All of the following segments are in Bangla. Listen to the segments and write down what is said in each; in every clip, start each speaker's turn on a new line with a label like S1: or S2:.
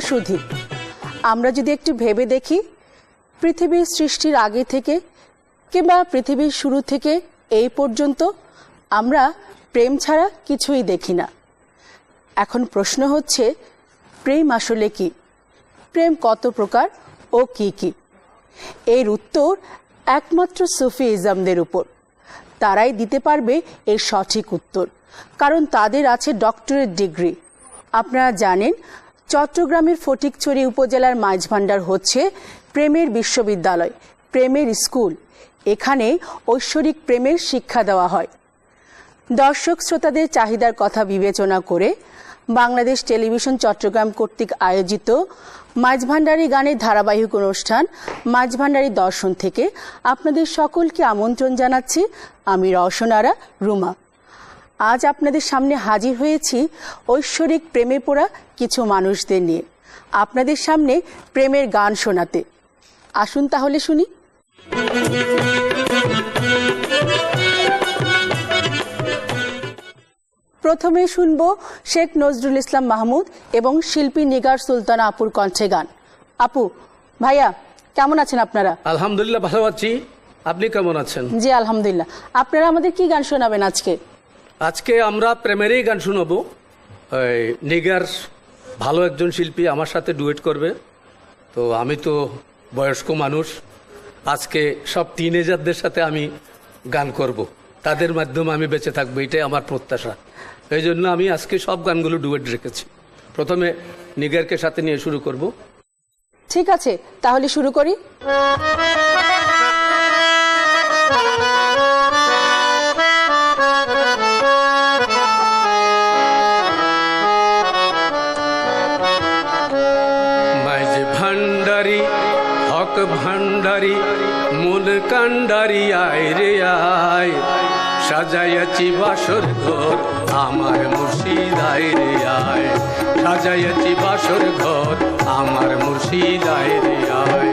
S1: সুধী। আমরা যদি একটু ভেবে দেখি, পৃথিবীর সৃষ্টির আগে থেকে কিংবা পৃথিবীর শুরু থেকে এই পর্যন্ত আমরা প্রেম ছাড়া কিছুই দেখি না। এখন প্রশ্ন হচ্ছে, প্রেম আসলে কি? প্রেম কত প্রকার ও কি কি? এর উত্তর একমাত্র সুফিইজমদের উপর। তারাই দিতে পারবে এর সঠিক উত্তর, কারণ তাদের আছে ডক্টরেট ডিগ্রি। আপনারা জানেন, চট্টগ্রামের ফটিকছড়ি উপজেলার মাঝভান্ডার হচ্ছে প্রেমের বিশ্ববিদ্যালয়, প্রেমের স্কুল। এখানে ঐশ্বরিক প্রেমের শিক্ষা দেওয়া হয়। দর্শক শ্রোতাদের চাহিদার কথা বিবেচনা করে বাংলাদেশ টেলিভিশন চট্টগ্রাম কর্তৃক আয়োজিত মাঝভান্ডারি গানের ধারাবাহিক অনুষ্ঠান মাঝভান্ডারি দর্শন থেকে আপনাদের সকলকে আমন্ত্রণ জানাচ্ছি। আমি রওশনারা রুমা। আজ আপনাদের সামনে হাজির হয়েছি ঐশ্বরিক প্রেমে পড়া কিছু মানুষদের নিয়ে, আপনাদের সামনে প্রেমের গান শোনাতে। আসুন তাহলে শুনি। প্রথমে শুনবো শেখ নজরুল ইসলাম মাহমুদ এবং শিল্পী নিগার সুলতানা আপুর কণ্ঠে গান। আপু, ভাইয়া, কেমন আছেন আপনারা?
S2: আলহামদুলিল্লাহ ভালো আছি, আপনি কেমন আছেন?
S1: জি আলহামদুলিল্লাহ। আপনারা আমাদের কি গান শোনাবেন আজকে?
S2: আজকে আমরা প্রেমেরই গান শোনাবো। নিগার ভালো একজন শিল্পী, আমার সাথে ডুয়েট করবে। তো আমি তো বয়স্ক মানুষ, আজকে সব টিনেজারদের সাথে আমি গান করব, তাদের মাধ্যমে আমি বেঁচে থাকবো, এটাই আমার প্রত্যাশা। এই জন্য আমি আজকে সব গানগুলো ডুয়েট রেখেছি। প্রথমে নিগারকে সাথে নিয়ে শুরু করব।
S1: ঠিক আছে, তাহলে শুরু করি।
S2: মাঝ ভান্ডারি হক ভান্ডারি মূল কান্ডারি আয় রে আয়, সাজাইয়াছি বাসর ঘর আমার মুর্শিদ আয় রে আয়, সাজাইয়াছি বাসর ঘর আমার মুর্শিদ আয় রে আয়।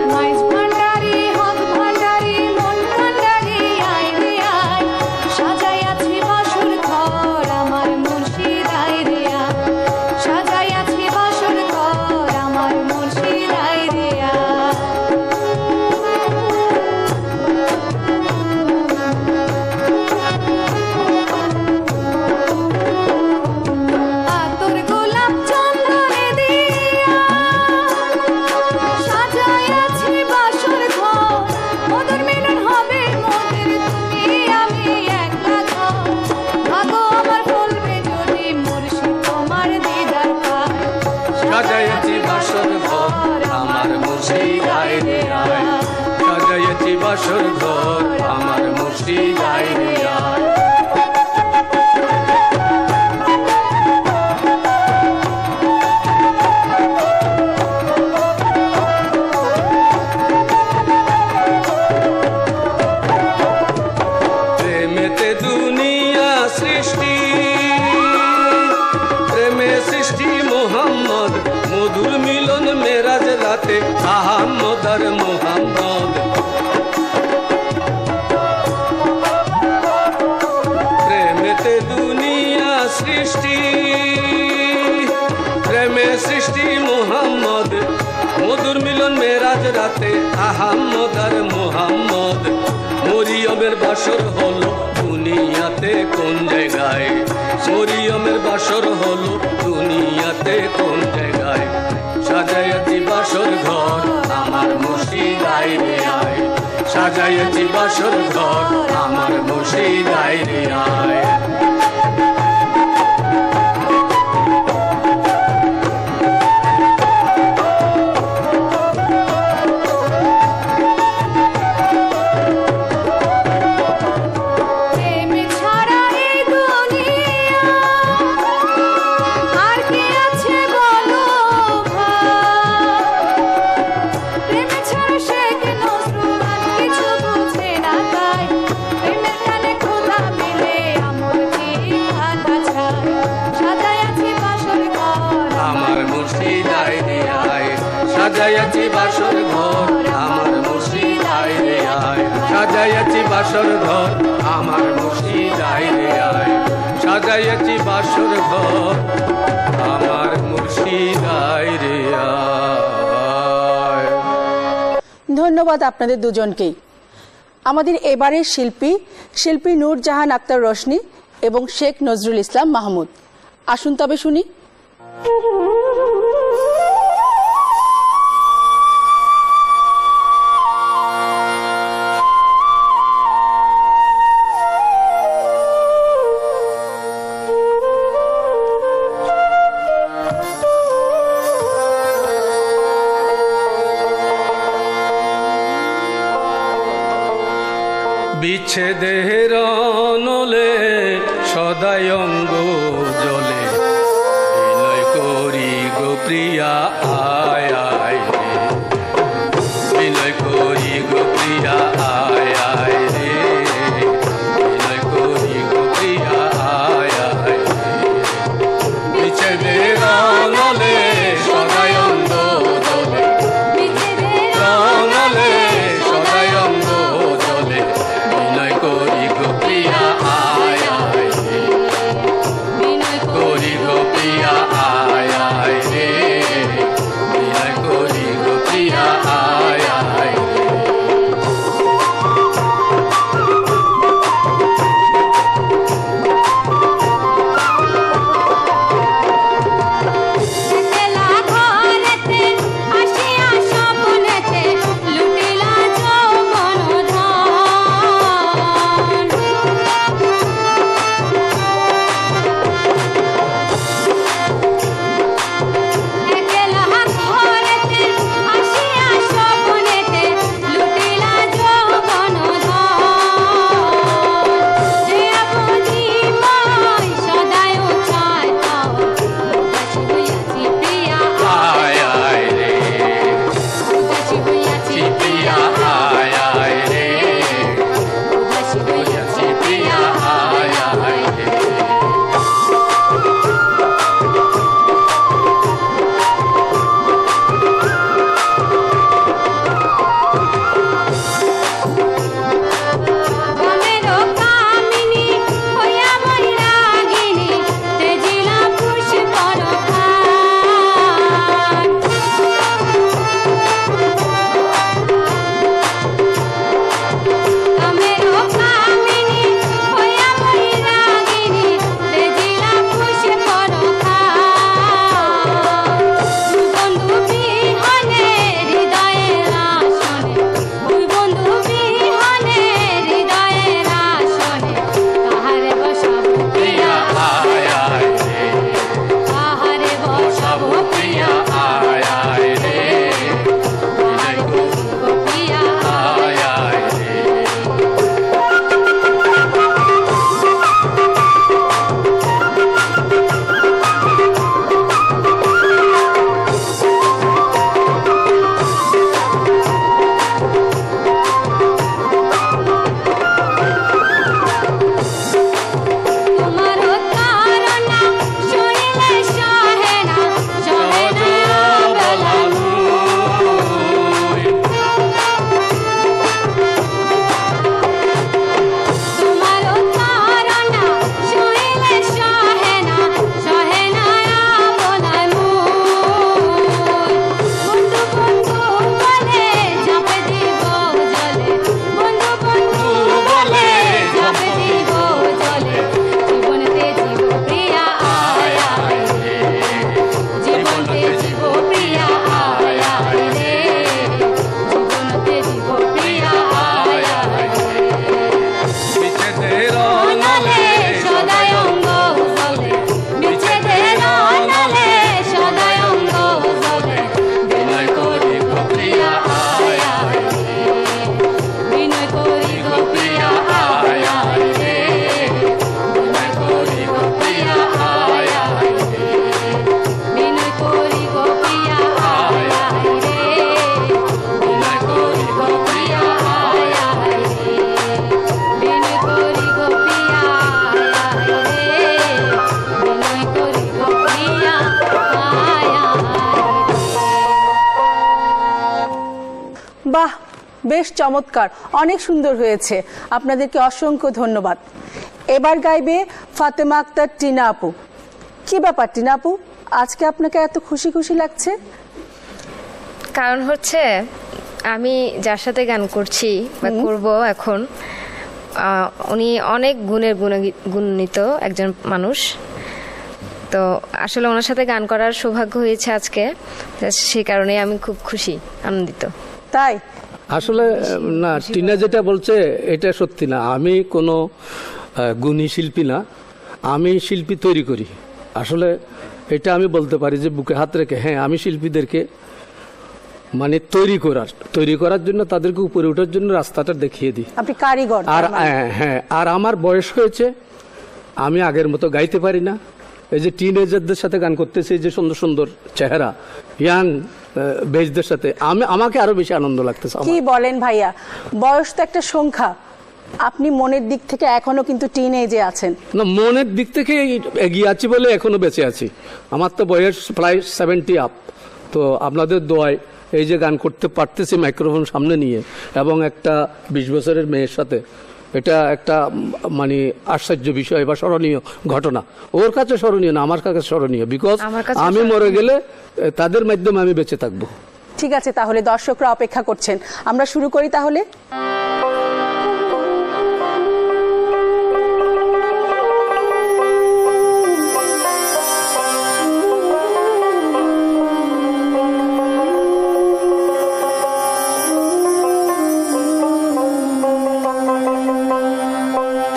S2: সাজাইয়াছি বাসর ঘর আমার মুর্শিদ আয় রে আয়, সাজাইয়াছি বাসর ঘর আমার মুর্শিদ আয় রে আয়। প্রেমেতে দুনিয়া সৃষ্টি, প্রেমে সৃষ্টি মোহাম্মদ, মধুর মিলন মেরাজ রাতে আহম্মদ আর মোহাম্মদ। প্রেমেতে দুনিয়া সৃষ্টি, প্রেমে সৃষ্টি মোহাম্মদ, মধুর মিলন মেরাজ রাতে আহম্মদ আর মোহাম্মদ। মরিয়মের বাসর হলো দুনিয়াতে কোন জায়গায়, মরিয়মের বাসর হলো দুনিয়াতে কোন জায়গায়, সাজাইয়াছি বাসর ঘর আমার মুর্শিদ আয় রে আয়, সাজাইয়াছি বাসর ঘর আমার মুর্শিদ আয় রে আয়। সাজাইয়াছি বাসর ঘর আমার মুর্শিদ আয় রে আয়, সাজাইয়াছি বাসর ঘর আমার মুর্শিদ আয় রে আয়, সাজাইয়াছি বাসর ঘর আমার মুর্শিদাই রে আয়।
S1: ধন্যবাদ আপনাদের দুজনকেই। আমাদের এবারের শিল্পী নূরজাহান আক্তার রোশনি এবং শেখ নজরুল ইসলাম মাহমুদ। আসুন তবে শুনি।
S2: বিচ্ছেদের নলে সদাই অঙ্গ জলে বিনয় করি গো প্রিয়া আয় আয় রে, বিনয় করি গো প্রিয়া আয় আয় রে, বিনয় করি গো প্রিয়া আয় আয় রে। বিচ্ছেদের নলে সদাই অঙ্গ জলে, নলে সদাই অঙ্গ জলে বিনয় করি গো প্রিয়া আয় আয় রে, করি গো প্রিয়া আয় আয় রে, বিনয় করি গো প্রিয়া আয় আয় রে।
S1: বাহ, বেশ চমৎকার, অনেক সুন্দর হয়েছে। আপনাদেরকে অসংখ্য ধন্যবাদ। এবার গাইবে ফাতেমা আক্তার টিনা আপু। কি ব্যাপার টিনা আপু, আজকে আপনাকে এত খুশি খুশি লাগছে?
S3: কারণ হচ্ছে আমি যার সাথে গান করছি বা করব এখন, উনি অনেক গুণান্বিত একজন মানুষ। তো আসলে ওনার সাথে গান করার সৌভাগ্য হয়েছে আজকে, সেই কারণে আমি খুব খুশি, আনন্দিত।
S1: তাই
S2: আসলে না, টিনা যেটা বলছে এটা সত্যি না। আমি কোনো গুণী শিল্পী না, আমি শিল্পী তৈরি করি। আসলে এটা আমি বলতে পারি যে বুকে হাত রেখে, হ্যাঁ আমি শিল্পীদেরকে মানে তৈরি করার জন্য, তাদেরকে উপরে ওঠার জন্য রাস্তাটা দেখিয়ে দিই।
S1: আপনি কারিগর।
S2: আর হ্যাঁ, আর আমার বয়স হয়েছে, আমি আগের মতো গাইতে পারি না। এই যে টিনেজারদের সাথে গান করতেছি, যে সুন্দর সুন্দর চেহারা, ইয়াং বেজদের সাথে আমাকে আরো বেশি আনন্দ লাগতেছে।
S1: কি বলেন ভাইয়া, বয়স তো একটা সংখ্যা, আপনি মনের দিক থেকে এখনো কিন্তু টিনেজে আছেন।
S2: না, মনের দিক থেকে এগিয়ে আছি বলে এখনো বেঁচে আছি। আমার তো বয়স প্রায় 70 আপ। তো আপনাদের দোয়ায় এই যে গান করতে পারতেছি মাইক্রোফোন সামনে নিয়ে, এবং একটা 20 বছরের মেয়ের সাথে, এটা একটা মানে আশ্চর্য বিষয় বা স্মরণীয় ঘটনা। ওর কাছে স্মরণীয় না, আমার কাছে স্মরণীয়, বিকজ আমি মরে গেলে তাদের মাধ্যমে আমি বেঁচে থাকবো।
S1: ঠিক আছে, তাহলে দর্শকরা অপেক্ষা করছেন, আমরা শুরু করি তাহলে।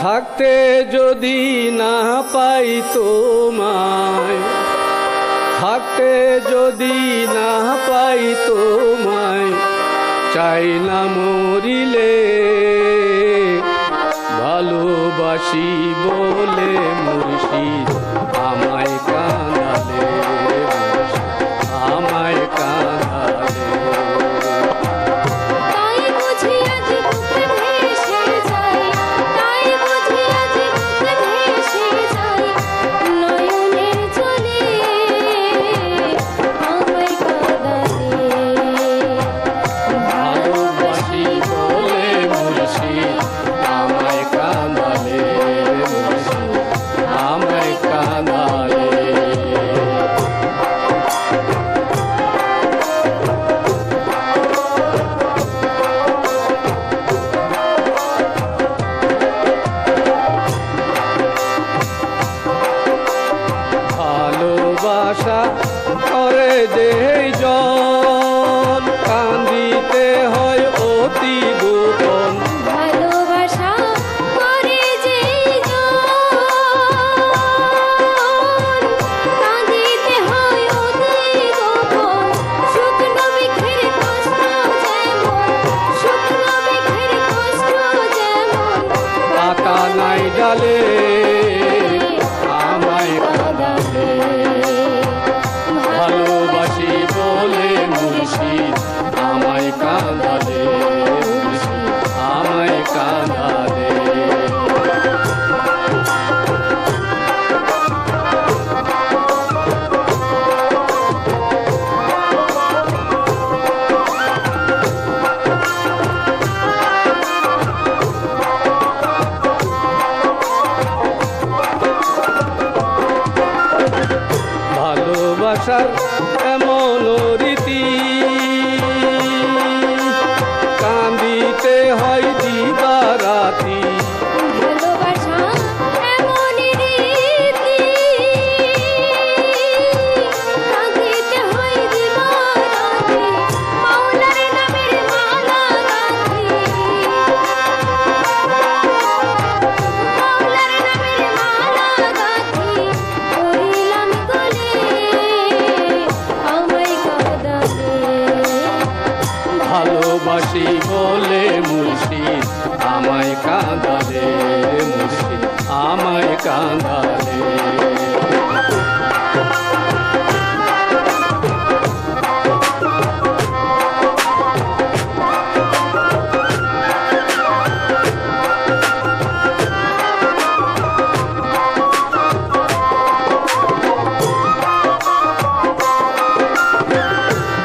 S2: থাকতে যদি না পাই তোমায়, থাকতে যদি না পাই তোমায়, চাই না মরিলে, ভালোবাসি বলে মুর্শিদ আমায় কাঁদালে, আমায় কাঁদালে। ভালোবাসা করে যে জন, কান্দিতে হয় অতি গোপন।
S4: ভালোবাসা করে যে কাঁদিতে হয় অতি গোপন, শুকনো বৃক্ষের কষ্ট যেমন, শুকনো বৃক্ষের কষ্ট যেমন,
S2: পাতা নাই ডালে আমায় কাঁদালে, ভালোবাসি বলে মুর্শিদ আমায় কাঁদালে, আমায় কাঁদালে। ভালোবাসার এমন রীতি, কান্দিতে হয় দিবারাতি।
S4: ভালোবাসা এমন রীতি, কাঁদিতে হয় দিবারাতি, মাওলার নামের মালা গাঁথি, মাওলার নামের মালা গাঁথি, করিলাম গলে আমায় কাঁদালে।
S2: ভালোবাসি বলে মুর্শিদ আমায় কাঁদালে, মুর্শিদ আমায় কাঁদালে।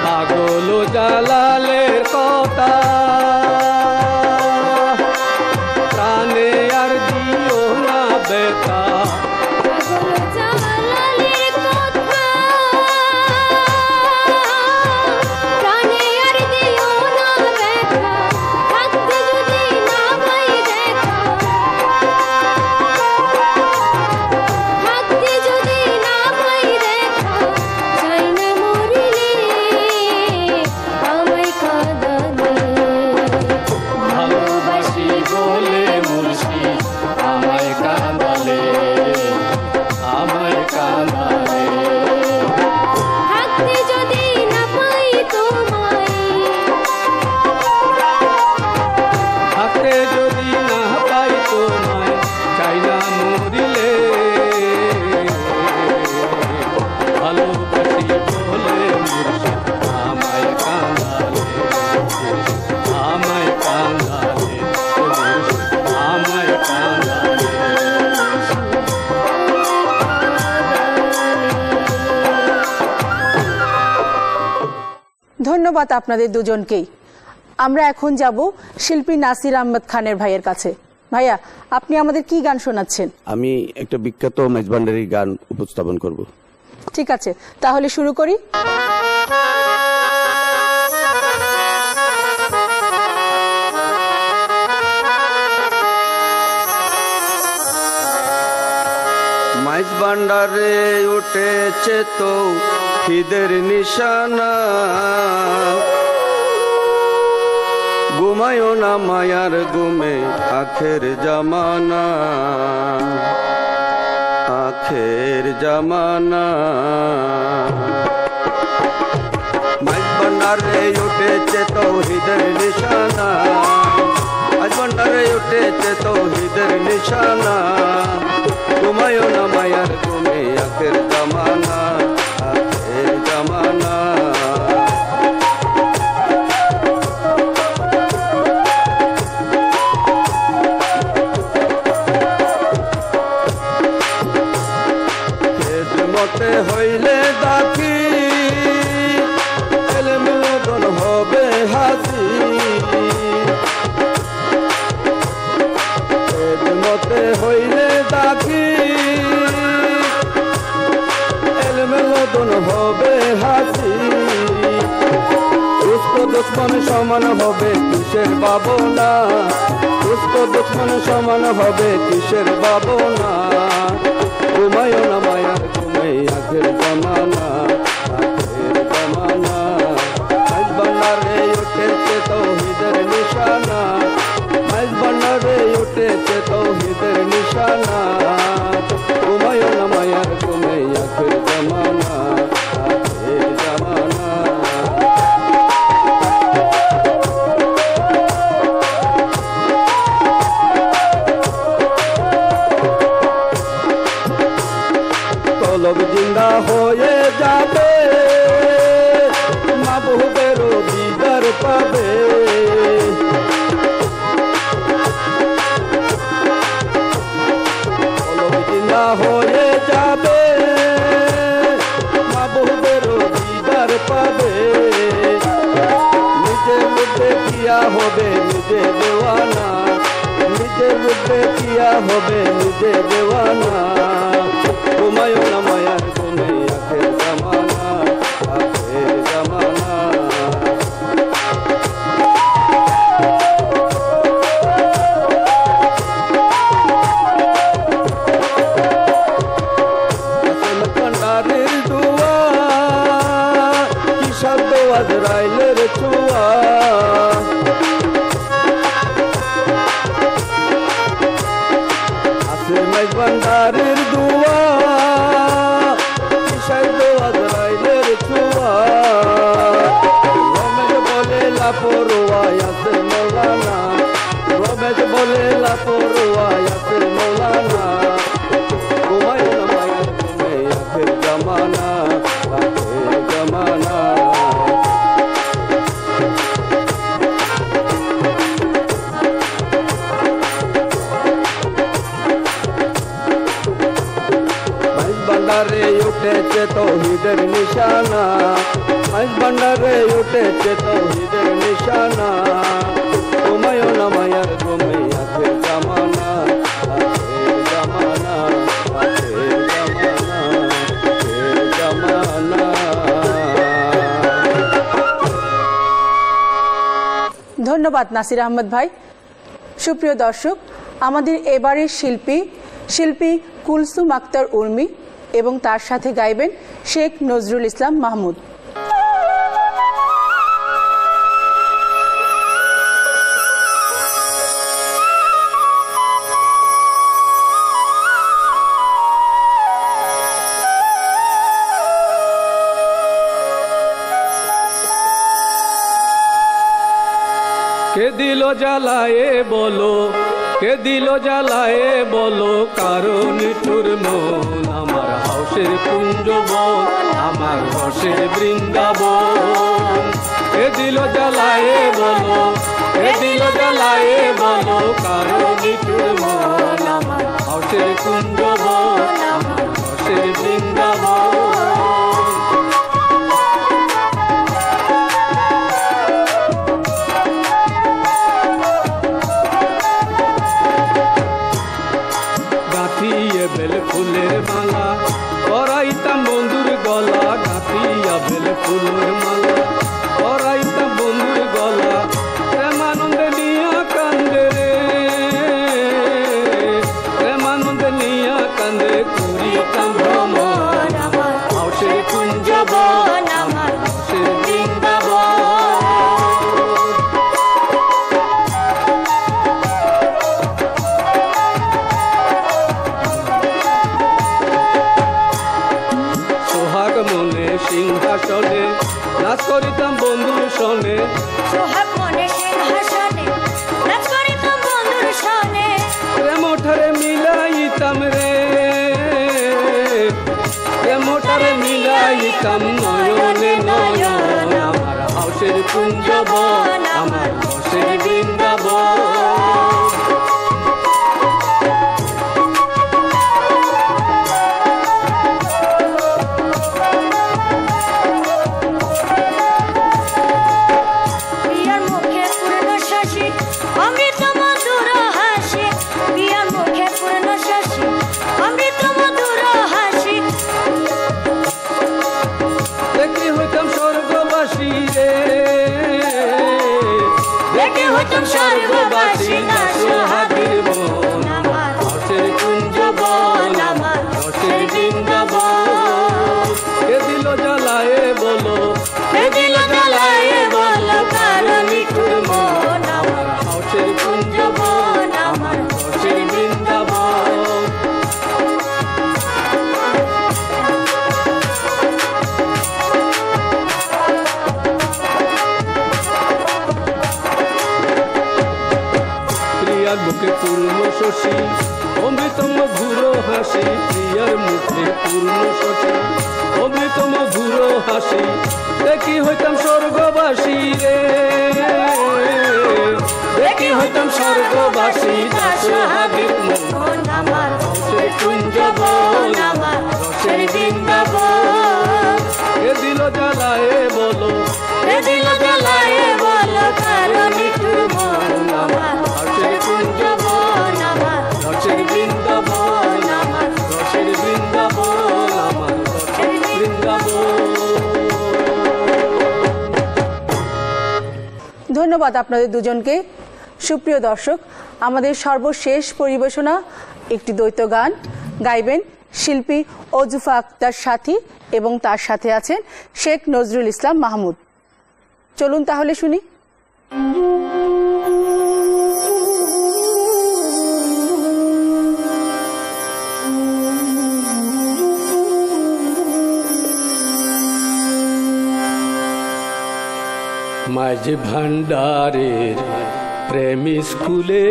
S2: পাগল জালালের কথা প্রাণে আর দিও না ব্যথা,
S4: পাগল
S1: ধন্যবাদ আপনাদের দুজনকেই। আমরা এখন যাব শিল্পী নাসির আহমেদ খানের ভাইয়ের কাছে। ভাইয়া, আপনি আমাদের কি গান শোনাচ্ছেন?
S5: আমি একটা বিখ্যাত মেজবান্ডারি গান উপস্থাপন করব।
S1: ঠিক আছে, তাহলে শুরু করি।
S5: মাইজ ভান্ডারে উঠেছে তো খিদের নিশানা, ঘুমায়ও না মায়ার ঘুমে আখের জামানা, আখের জামানা। মাইজ ভান্ডারে উঠেছে তৌহিদের নিশানা, মাইজ ভান্ডারে উঠেছে তৌহিদের নিশানা, ঘুমায়ও না মায়ার ঘুমে আখের জামানা, আখের জামানা। খেদমতে হইলে দাখি এলমোদন হবে হাসি, খেদমতে হইলে দাখি এলমোদন হবে হাসি। দুষ্ট দুশ্মন সমান হবে কিসের ভাবনা, দুষ্ট দুশ্মন সমান হবে কিসের ভাবনা, ঘুমায়ও না মায়ার ঘুমে আখের জামানা, আখের জামানা। মাইজ ভান্ডারে উঠেছে তৌহিদের নিশানা, মাইজ ভান্ডারে উঠেছে তৌহিদের নিশানা, ঘুমায়ও না মায়ার ঘুমে আখের জামানা, আখের জামানা। তলব জিন্দা হয়ে যাবে, মাহবুবেরও দিদার পাবে, তলব জিন্দা হয়ে যাবে, মাহবুবেরও দিদার পাবে। নিজের মধ্যে কিয়া হবে নিজে দেওয়ানা, নিজের মধ্যে কিয়া হবে নিজে দেওয়ানা, ঘুমায়ও না মায়ার ঘুমে আখের জামানা, আখের জামানা। ভান্ডারের দুয়া কি শব্দ আজরাইলের ছোঁয়া, আছে মাইজ ভান্ডারের দুয়া কি শব্দ আজরাইলের ছোঁয়া। রমেশ বলে লাপরোয়া আছে মৌলানা, রমেশ বলে লাপরোয়া আছে মৌলানা, ঘুমায়ও না মায়ার ঘুমে আখের জামানা, আখের জামানা। মাইজ ভান্ডারে উঠেছে তৌহিদের নিশানা, মাইজ ভান্ডারে উঠেছে তৌহিদের নিশানা, ঘুমায়ও না মায়ার ঘুমে আখের জামানা, আখের জামানা, আখের জামানা, আখের জামানা।
S1: ধন্যবাদ নাসির আহমেদ ভাই। সুপ্রিয় দর্শক, আমাদের এবারের শিল্পী কুলসুম আক্তার উর্মি এবং তার সাথে গাইবেন শেখ নজরুল ইসলাম মাহমুদ।
S2: কে দিল জ্বালায়ে বলো, কে দিল জ্বালায়ে বলো, কারণ তোর মন আমার হাউসের কুঞ্জবন, আমার রসের বৃন্দাবন। কে দিল জ্বালায়ে বলো, কে দিল জ্বালায়ে বলো, কারণ তোর মন আমার হাউসের কুঞ্জবন, আমার রসের বৃন্দাবন। ফুলের মালা পরাইতাম বন্ধুর গলা প্রেমানন্দে নিয়া কান্দে রে প্রেমানন্দে নিয়া কান্দে করিতাম ভ্রমণ
S4: আমার
S2: হাউসের কুঞ্জ
S4: বন আমার
S2: হাউসের বৃন্দাবন সোহাগ মনে সিংহাসনে নাচ করিতাম বন্ধুর সনে
S4: সোহাগ মনে সিংহাসনে নাচ করিতাম বন্ধুর সনে
S2: প্রেমঠারে মিলাইতাম রে প্রেমঠারে মিলাইতাম নয়নে নয়ন আমার হাউসের কুঞ্জবন আমার হাউসের বৃন্দাবন
S4: প্রিয়ার মুখে পূর্ণ শশী অমৃত মধুর হাসি প্রিয়ার মুখে পূর্ণ শশী অমৃত মধুর হাসি
S2: দেখি হইতাম স্বর্গবাসী রে
S4: দেখি হইতাম স্বর্গবাসী না সোহাগের
S2: মন
S4: আমার
S2: হাউসের কুঞ্জবন আমার হাউসের বৃন্দাবন কে দিল জ্বালায়ে বলো
S4: এ দিল জ্বালায়ে বল কারণ নিঠুর মন আমার
S2: হাউসের
S4: কুঞ্জবন আমার
S2: হাউসের বৃন্দাবন প্রিয়ার মুখে পূর্ণ শশী অমৃত মধুর হাসি প্রিয়ার মুখে পূর্ণ শশী অমৃত মধুর হাসি দেখি হইতাম স্বর্গবাসী রে দেখি হইতাম স্বর্গবাসী দাসহাগের মন
S4: মন আমার
S2: হাউসের কুঞ্জবন
S4: আমার
S2: রসের বৃন্দাবন কে দিল জ্বালায়ে বলো
S4: এ দিল জ্বালায়ে বল কারণ নিঠুর মন আমার
S2: হাউসের কুঞ্জবন
S4: আমার
S2: রসের বৃন্দাবন
S4: আমার
S2: রসের বৃন্দাবন আমার রসের বৃন্দাবন
S1: ধন্যবাদ আপনাদের দুজনকে। সুপ্রিয় দর্শক, আমাদের সর্বশেষ পরিবেশনা একটি দ্বৈত গান গাইবেন শিল্পী অজুফা আক্তার সাথী এবং তার সাথে আছেন শেখ নজরুল ইসলাম মাহমুদ। চলুন তাহলে শুনি।
S2: মাঝ ভান্ডারের প্রেম স্কুলে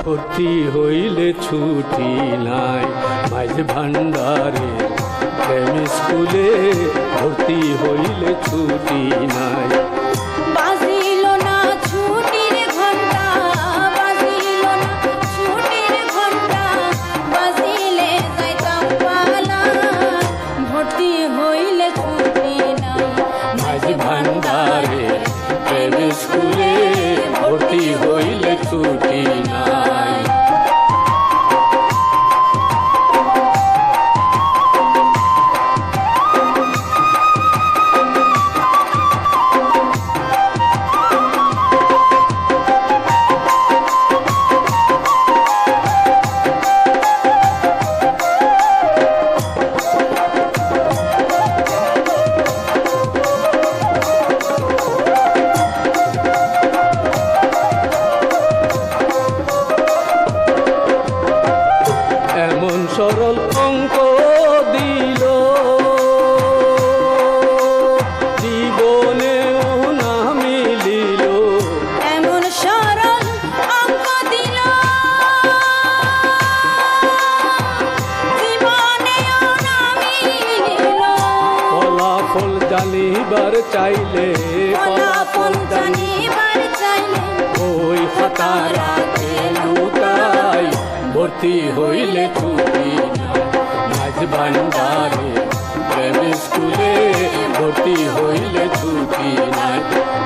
S2: ভর্তি হইলে ছুটি নাই মাঝ ভান্ডারের প্রেম স্কুলে ভর্তি হইলে ছুটি নাই
S4: বাজিল না ছুটির ঘন্টা বাজিল না ছুটির ঘন্টা বাজিলে যাইতাম পালা ভর্তি হইলে ছুটি নাই
S2: মাঝ ভান্ডারের প্রেম স্কুলে ভর্তি হইলে ছুটি নাই এমন সরল অঙ্ক দিল জীবনেও না মিলিল
S4: এমন সরল অঙ্ক দিল জীবনেও না মিলিল
S2: ফলাফল জানিবার চাইলে
S4: ফলাফল জানিবার চাইলে
S2: ওই খাতারাতে লুকাই ভর্তি হইলে ছুটি নাই মাঝ ভান্ডারে প্রেম স্কুলে ভর্তি হইলে ছুটি নাই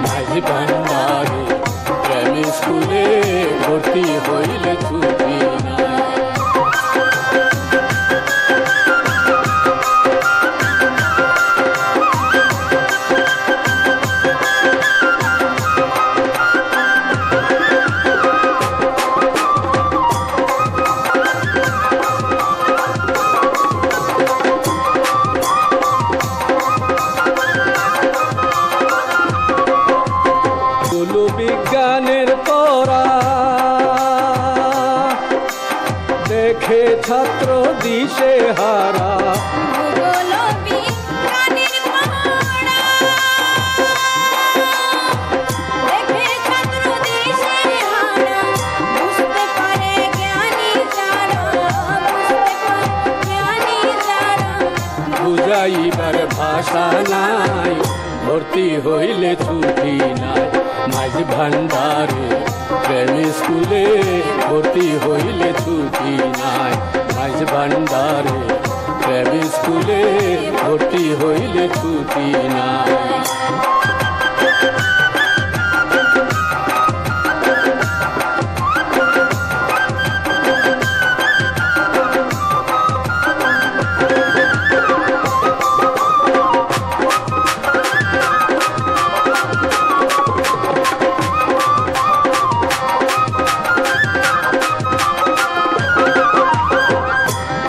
S2: মাঝ ভান্ডারে প্রেম স্কুলে ভর্তি হইলে ছুটি নাই
S5: দিশে হারা
S4: ভূগোল বিজ্ঞানের পড়া দেখে ছাত্র দিশে হারা বুঝতে পারে জ্ঞানী যারা বুঝতে পারে জ্ঞানী যারা
S5: বুঝাইবার ভাষা নাই ভর্তি হইলে ছুটি নাই মাঝ ভান্ডারে প্রেম স্কুলে ভর্তি হইলে ছুটি নাই মাঝ ভান্ডারে প্রেম স্কুলে ভর্তি হইলে ছুটি নাই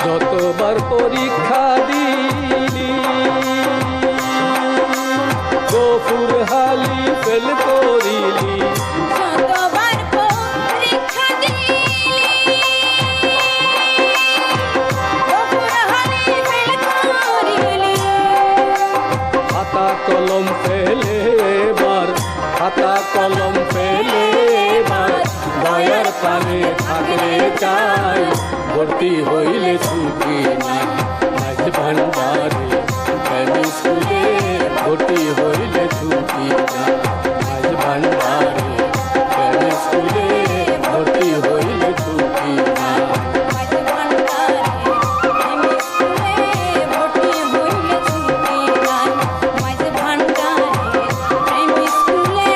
S5: যতবার পরীক্ষা দিলি গফুর হালি ফেল করিলি
S4: যতবার পরীক্ষা দিলি গফুর হালি ফেল করিলি
S5: খাতা কলম ফেলে এবার খাতা কলম ফেলে এবার দয়ার পানে থাকলে চাই ভর্তি হইলে ছুটি নাই মাঝ ভান্ডারে প্রেম স্কুলে ভর্তি হইলে ছুটি নাই মাঝ ভান্ডারে প্রেম স্কুলে ভর্তি হইলে ছুটি নাই
S4: মাঝ ভান্ডারে প্রেম স্কুলে ভর্তি হইলে ছুটি নাই মাঝ ভান্ডারে প্রেম স্কুলে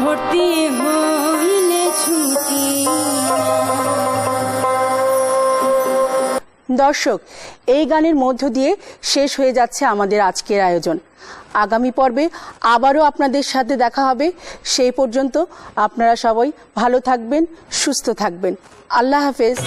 S4: ভর্তি হইলে ছুটি
S1: দর্শক, এই গানের মধ্য দিয়ে শেষ হয়ে যাচ্ছে আমাদের আজকের আয়োজন। আগামী পর্বে আবারও আপনাদের সাথে দেখা হবে। সেই পর্যন্ত আপনারা সবাই ভালো থাকবেন, সুস্থ থাকবেন। আল্লাহ হাফেজ।